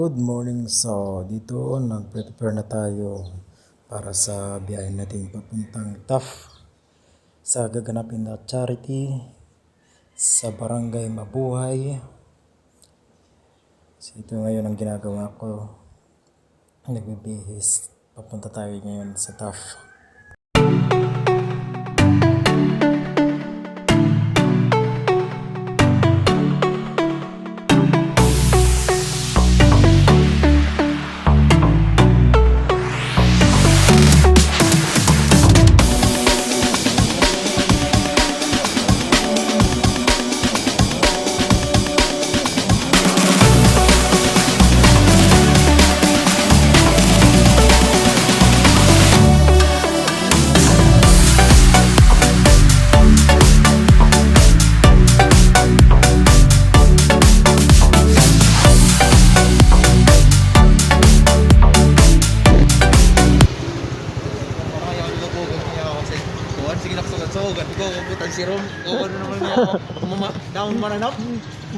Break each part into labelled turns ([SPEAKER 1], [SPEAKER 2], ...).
[SPEAKER 1] Good morning. So, dito nag-prepare na tayo para sa biyahe natin papuntang TAF sa gaganapin na charity sa Barangay Mabuhay. So, ito ngayon ang ginagawa ko. Nagbibihis. Papunta tayo ngayon sa TAF.
[SPEAKER 2] Sige nakasugat-sugat ko kabutan si Rom. O ano naman niya ako. Down mananap.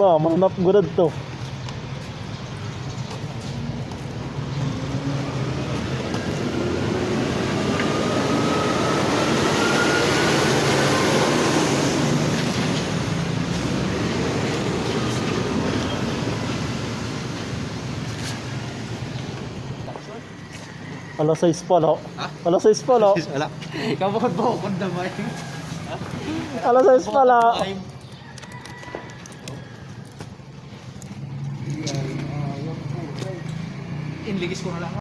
[SPEAKER 3] Ba, manap gudad to. Alas 6 pala.
[SPEAKER 2] Ha?
[SPEAKER 3] Alas 6 pala.
[SPEAKER 2] Wala. Kabukod-bukod na ba?
[SPEAKER 3] Alas 6 pala.
[SPEAKER 2] Inligis ko na lang.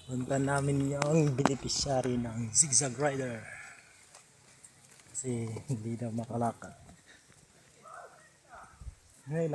[SPEAKER 1] Punta namin yung beneficiary ng Zigzag Rider. Kasi hindi na makalakad. Lain.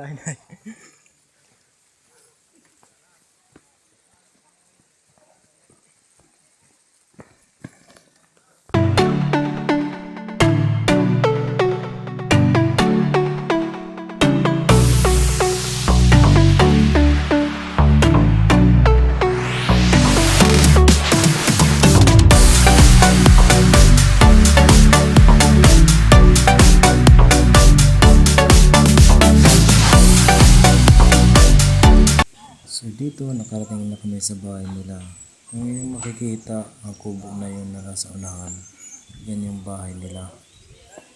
[SPEAKER 1] So dito nakarating na kami sa bahay nila. Kung makikita ang kubo na yun na nasa unahan, yan yung bahay nila.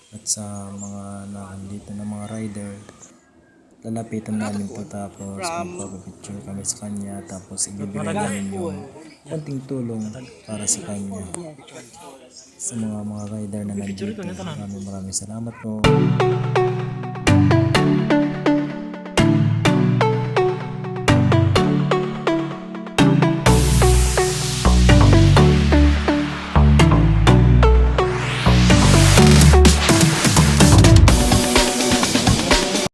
[SPEAKER 1] At sa mga nakandito na mga rider, lalapitan namin po tapos magpapapicture kami sa kanya tapos ibibigay namin yung konting tulong para sa kanya. Sa mga rider na nandito, maraming salamat po.